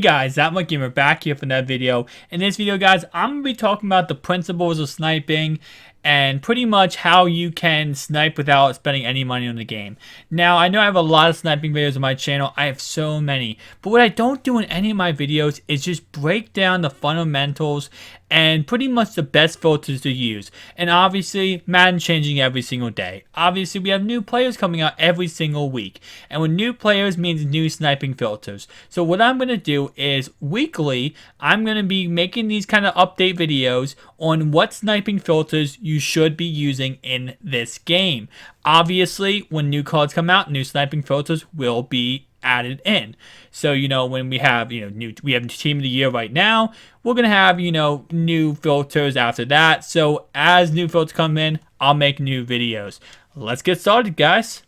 Hey guys, ThatMuckGamer back here for another video. In this video, guys, I'm going to be talking about the principles of sniping and pretty much how you can snipe without spending any money on the game. Now, I know I have a lot of sniping videos on my channel. I have so many. But what I don't do in any of my videos is just break down the fundamentals and pretty much the best filters to use. And obviously, Madden changing every single day. Obviously, we have new players coming out every single week. And with new players means new sniping filters. So what I'm going to do is weekly, I'm going to be making these kind of update videos on what sniping filters you should be using in this game. Obviously, when new cards come out, new sniping filters will be added in. So, when we have, we have Team of the Year right now, we're going to have, new filters after that. So, as new filters come in, I'll make new videos. Let's get started, guys.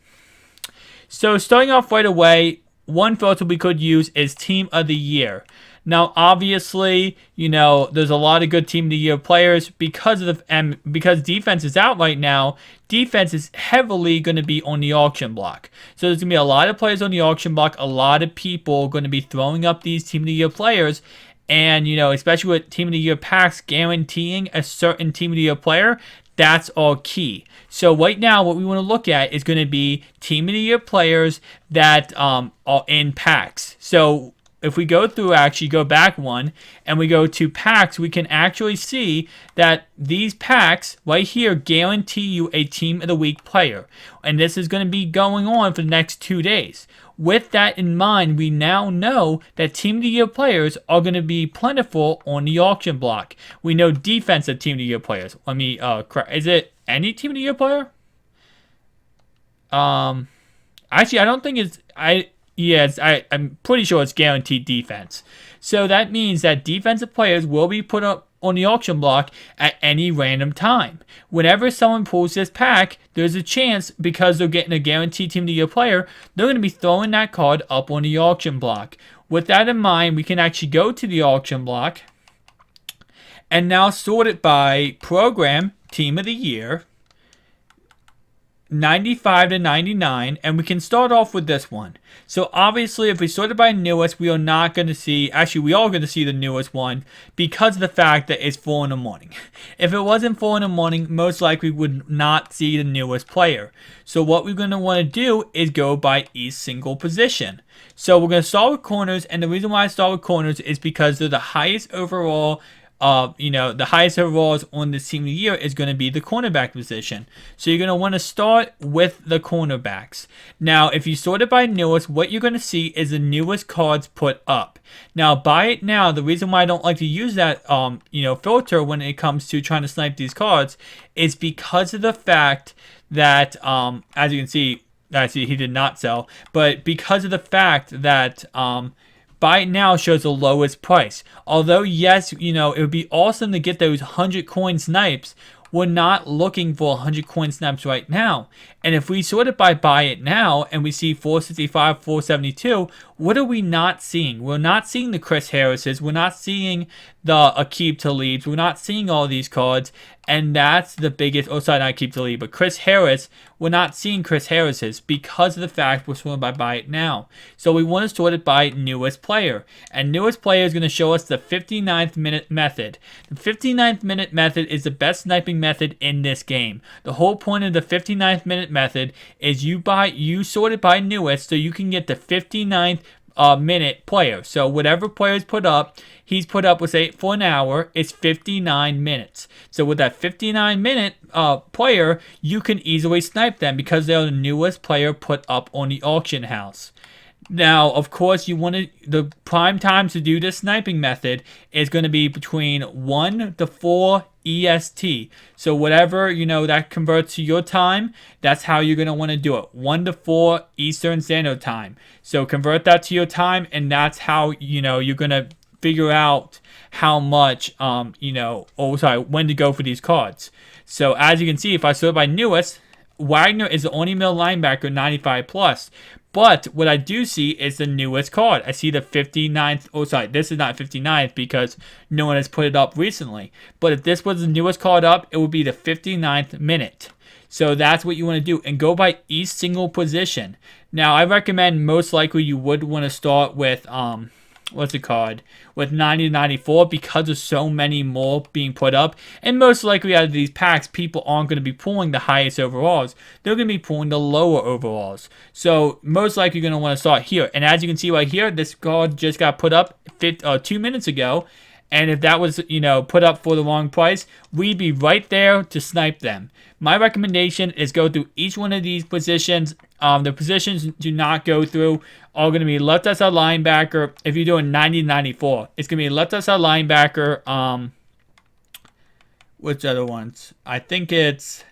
So, starting off right away, one filter we could use is Team of the Year. Now, obviously, there's a lot of good Team of the Year players because defense is out right now. Defense is heavily going to be on the auction block. So there's going to be a lot of players on the auction block. A lot of people going to be throwing up these Team of the Year players. And, especially with Team of the Year packs guaranteeing a certain Team of the Year player, that's all key. So right now, what we want to look at is going to be Team of the Year players that are in packs. So if we go through, actually go back one, and we go to packs, we can actually see that these packs right here guarantee you a Team of the Week player. And this is going to be going on for the next 2 days. With that in mind, we now know that Team of the Year players are going to be plentiful on the auction block. We know defensive Team of the Year players. Let me, is it any Team of the Year player? Actually, I don't think it's, Yes, I'm pretty sure it's guaranteed defense. So that means that defensive players will be put up on the auction block at any random time. Whenever someone pulls this pack, there's a chance, because they're getting a guaranteed Team of the Year player, they're going to be throwing that card up on the auction block. With that in mind, we can actually go to the auction block and now sort it by program, Team of the Year, 95 to 99, and we can start off with this one. So obviously, if we sort it by newest, we are not going to see, actually we are going to see the newest one because of the fact that it's 4 in the morning. If it wasn't 4 in the morning, most likely we would not see the newest player. So what we're going to want to do is go by each single position. So we're going to start with corners, and the reason why I start with corners is because they're the highest overall. The highest overalls on this Team of the Year is going to be the cornerback position. So you're going to want to start with the cornerbacks. Now, if you sort it by newest, what you're going to see is the newest cards put up. Now, by it now, the reason why I don't like to use that, filter when it comes to trying to snipe these cards is because of the fact that, as you can see, he did not sell, but because of the fact that, Buy It Now shows the lowest price. Although, yes, it would be awesome to get those 100 coin snipes, we're not looking for 100 coin snipes right now. And if we sort it by Buy It Now and we see 465, 472, what are we not seeing? We're not seeing the Chris Harrises. We're not seeing the Aqib Talibs. We're not seeing all these cards. And that's the biggest, not Aqib Talib, but Chris Harris. We're not seeing Chris Harris's because of the fact we're sorting by Buy It Now. So we want to sort it by newest player. And newest player is going to show us the 59th minute method. The 59th minute method is the best sniping method in this game. The whole point of the 59th minute method is you sort it by newest so you can get the 59th minute player. So whatever player is put up, he's put up with, say, for an hour, it's 59 minutes. So with that 59 minute player, you can easily snipe them because they're the newest player put up on the auction house. Now, of course, the prime time to do this sniping method is going to be between 1 to 4 EST. So whatever, that converts to your time, that's how you're going to want to do it. 1 to 4 Eastern Standard Time. So convert that to your time, and that's how, you're going to figure out how much, when to go for these cards. So as you can see, if I sort by newest, Wagner is the only middle linebacker 95 plus. But what I do see is the newest card. I see the 59th. This is not 59th because no one has put it up recently. But if this was the newest card up, it would be the 59th minute. So that's what you want to do, and go by each single position. Now, I recommend most likely you would want to start with what's it called, with 90 to 94 because of so many more being put up. And most likely out of these packs, people aren't going to be pulling the highest overalls. They're going to be pulling the lower overalls. So most likely you're going to want to start here. And as you can see right here, this card just got put up 2 minutes ago. And if that was, put up for the wrong price, we'd be right there to snipe them. My recommendation is go through each one of these positions. The positions do not go through are going to be left outside linebacker. If you're doing 90 to 94, it's going to be left outside linebacker. Which other ones? I think it's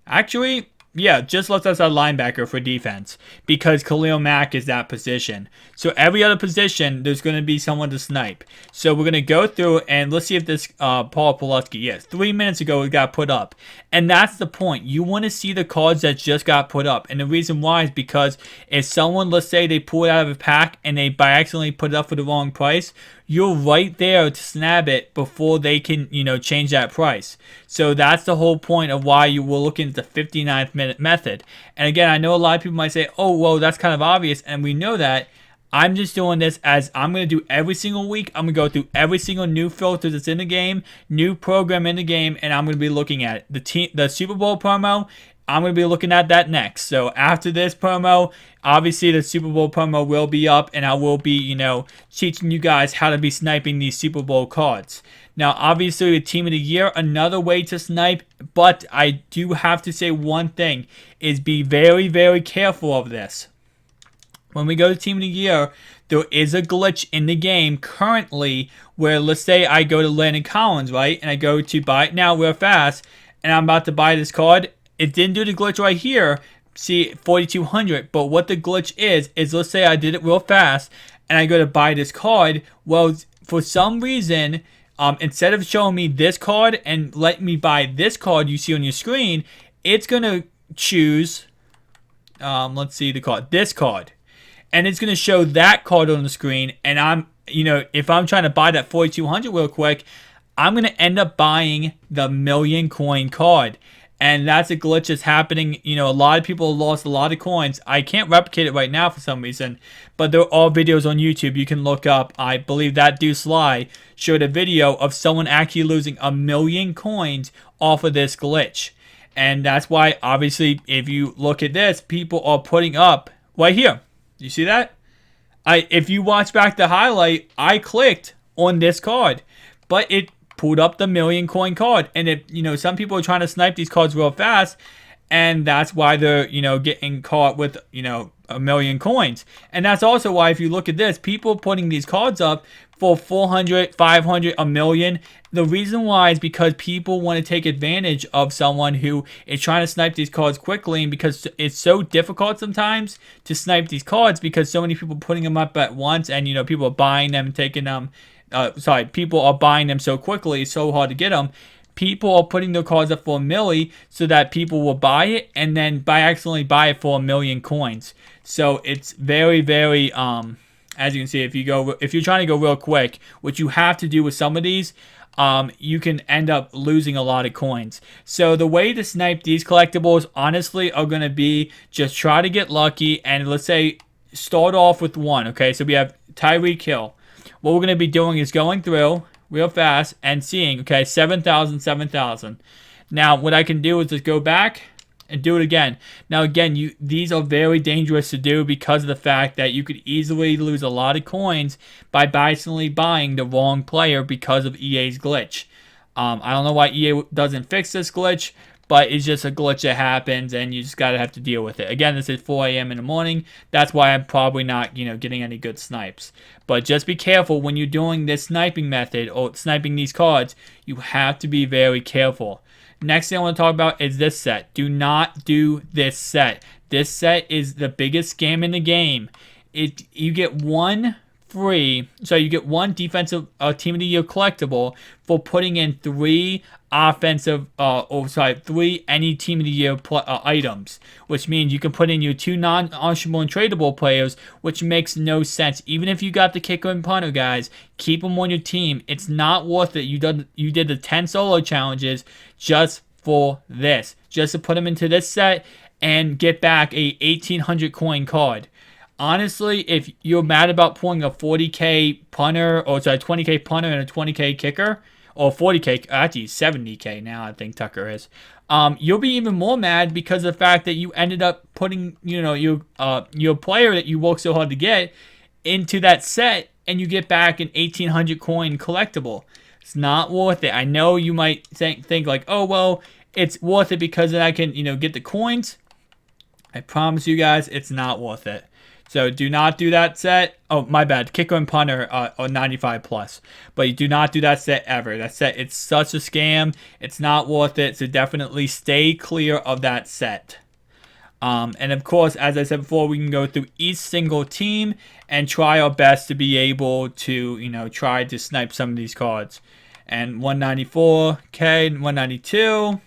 actually, yeah, just left outside linebacker for defense because Khalil Mack is that position. So every other position, there's going to be someone to snipe. So we're going to go through and let's see if this Paul Pulaski, yes, 3 minutes ago it got put up. And that's the point. You want to see the cards that just got put up. And the reason why is because if someone, let's say they pull it out of a pack and they by accidentally put it up for the wrong price, you're right there to snag it before they can, change that price. So that's the whole point of why you were looking at the 59th minute method. And again, I know a lot of people might say, oh, well, that's kind of obvious. And we know that. I'm just doing this as I'm going to do every single week. I'm going to go through every single new filter that's in the game, new program in the game, and I'm going to be looking at it. The Super Bowl promo, I'm going to be looking at that next. So after this promo, obviously the Super Bowl promo will be up, and I will be, teaching you guys how to be sniping these Super Bowl cards. Now, obviously, the Team of the Year, another way to snipe, but I do have to say one thing, is be very, very careful of this. When we go to Team of the Year, there is a glitch in the game currently where, let's say I go to Landon Collins, right? And I go to buy it now real fast, and I'm about to buy this card. It didn't do the glitch right here. See, 4,200. But what the glitch is let's say I did it real fast, and I go to buy this card. Well, for some reason, instead of showing me this card and let me buy this card you see on your screen, it's going to choose, let's see the card, this card. And it's going to show that card on the screen. And I'm, if I'm trying to buy that 4,200 real quick, I'm going to end up buying the million coin card. And that's a glitch that's happening. A lot of people lost a lot of coins. I can't replicate it right now for some reason. But there are all videos on YouTube you can look up. I believe that Deuce Sly showed a video of someone actually losing 1 million coins off of this glitch. And that's why, obviously, if you look at this, people are putting up right here. You see that? If you watch back the highlight, I clicked on this card, but it pulled up the million coin card. And if some people are trying to snipe these cards real fast, and that's why they're getting caught with 1 million coins. And that's also why, if you look at this, people putting these cards up for 400, 500, 1 million. The reason why is because people want to take advantage of someone who is trying to snipe these cards quickly, and because it's so difficult sometimes to snipe these cards because so many people are putting them up at once, and people are buying them and taking them. People are buying them so quickly, it's so hard to get them. People are putting their cards up for 1 milli so that people will buy it and then accidentally buy it for 1 million coins. So it's very, very as you can see, if you're trying to go real quick, what you have to do with some of these, you can end up losing a lot of coins. So the way to snipe these collectibles, honestly, are going to be just try to get lucky, and let's say start off with one. Okay, so we have Tyreek Hill. What we're going to be doing is going through real fast and seeing, okay, 7,000, 7,000. Now, what I can do is just go back and do it again. Now, again, these are very dangerous to do because of the fact that you could easily lose a lot of coins by accidentally buying the wrong player because of EA's glitch. I don't know why EA doesn't fix this glitch, but it's just a glitch that happens, and you just gotta have to deal with it. Again, this is 4 a.m. in the morning. That's why I'm probably not, getting any good snipes. But just be careful when you're doing this sniping method or sniping these cards. You have to be very careful. Next thing I want to talk about is this set. Do not do this set. This set is the biggest scam in the game. You get one free, so you get one defensive Team of the Year collectible for putting in 3 offensive, 3 any Team of the Year items, which means you can put in your 2 non-auctionable and tradable players, which makes no sense. Even if you got the kicker and punter, guys, keep them on your team. It's not worth it. You did the 10 solo challenges just for this, just to put them into this set and get back a 1,800 coin card. honestly, if you're mad about pulling a 40K punter, or sorry, 20K punter and a 20K kicker, or 40K, actually 70K now, I think Tucker is, you'll be even more mad because of the fact that you ended up putting, your player that you worked so hard to get into that set, and you get back an 1800 coin collectible. It's not worth it. I know you might think like, oh, well, it's worth it because then I can, get the coins. I promise you guys, it's not worth it. So do not do that set. Oh, my bad. Kicker and punter are 95 plus. But you do not do that set ever. That set, it's such a scam. It's not worth it. So definitely stay clear of that set. And of course, as I said before, we can go through each single team and try our best to be able to, try to snipe some of these cards. And 194K, 192.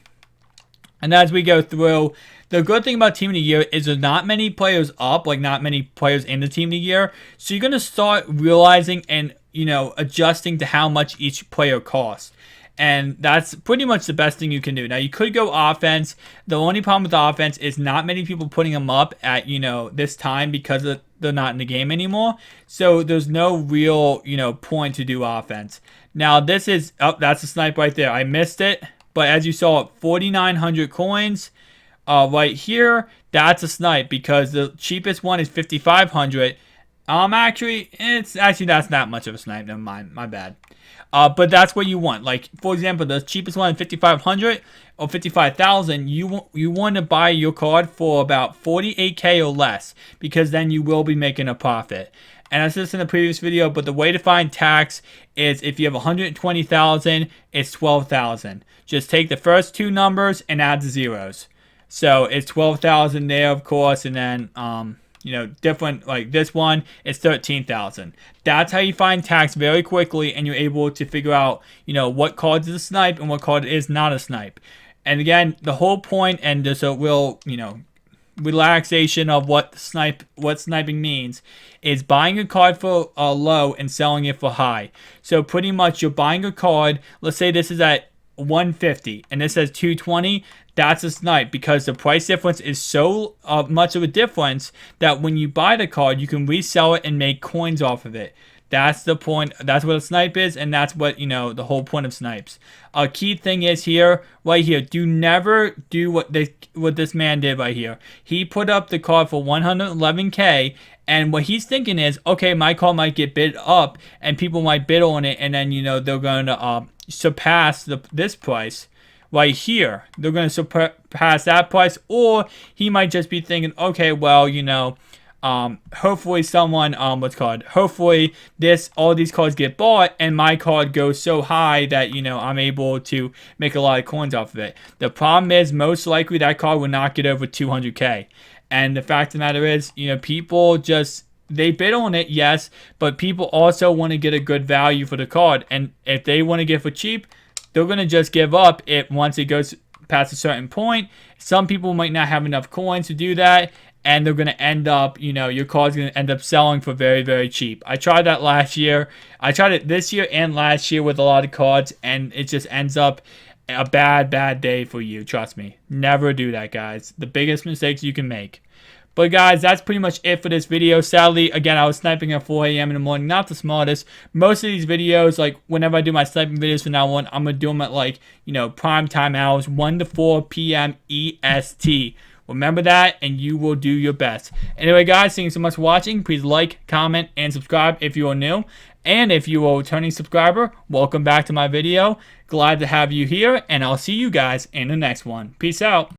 And as we go through, the good thing about Team of the Year is there's not many players up, like not many players in the Team of the Year. So you're going to start realizing and, adjusting to how much each player costs. And that's pretty much the best thing you can do. Now, you could go offense. The only problem with offense is not many people putting them up at, this time because they're not in the game anymore. So there's no real, point to do offense. Now, this is, that's a snipe right there. I missed it. But as you saw, 4,900 coins right here. That's a snipe because the cheapest one is 5,500. That's not much of a snipe. Never mind. My bad. But that's what you want. Like, for example, the cheapest one is 5,500 or 55,000. You want to buy your card for about 48K or less because then you will be making a profit. And I said this in the previous video, but the way to find tax is if you have 120,000, it's 12,000. Just take the first two numbers and add the zeros. So it's 12,000 there, of course, and then different, like this one, it's 13,000. That's how you find tax very quickly, and you're able to figure out, what card is a snipe and what card is not a snipe. And again, the whole point, and just a real, relaxation of what sniping means, is buying a card for low and selling it for high. So pretty much you're buying a card, let's say this is at 150 and this says 220. That's a snipe because the price difference is so much of a difference that when you buy the card, you can resell it and make coins off of it. That's the point. That's what a snipe is, and that's what, the whole point of snipes. A key thing is here, right here, do never do what this man did right here. He put up the card for 111K, and what he's thinking is, okay, my card might get bid up, and people might bid on it, and then, they're going to surpass this price. Right here, they're going to surpass that price, or he might just be thinking, okay, well, hopefully someone, hopefully all these cards get bought, and my card goes so high that, I'm able to make a lot of coins off of it. The problem is, most likely that card will not get over 200K. And the fact of the matter is, people they bid on it, yes, but people also want to get a good value for the card. And if they want to get for cheap, they're going to just give up it once it goes past a certain point. Some people might not have enough coins to do that, and they're going to end up, your card's going to end up selling for very, very cheap. I tried that last year. I tried it this year and last year with a lot of cards, and it just ends up a bad, bad day for you. Trust me. Never do that, guys. The biggest mistakes you can make. But guys, that's pretty much it for this video. Sadly, again, I was sniping at 4 a.m. in the morning. Not the smartest. Most of these videos, like whenever I do my sniping videos from now on, I'm going to do them at like, prime time hours, 1 to 4 p.m. EST. Remember that, and you will do your best. Anyway, guys, thank you so much for watching. Please like, comment, and subscribe if you are new. And if you are a returning subscriber, welcome back to my video. Glad to have you here, and I'll see you guys in the next one. Peace out.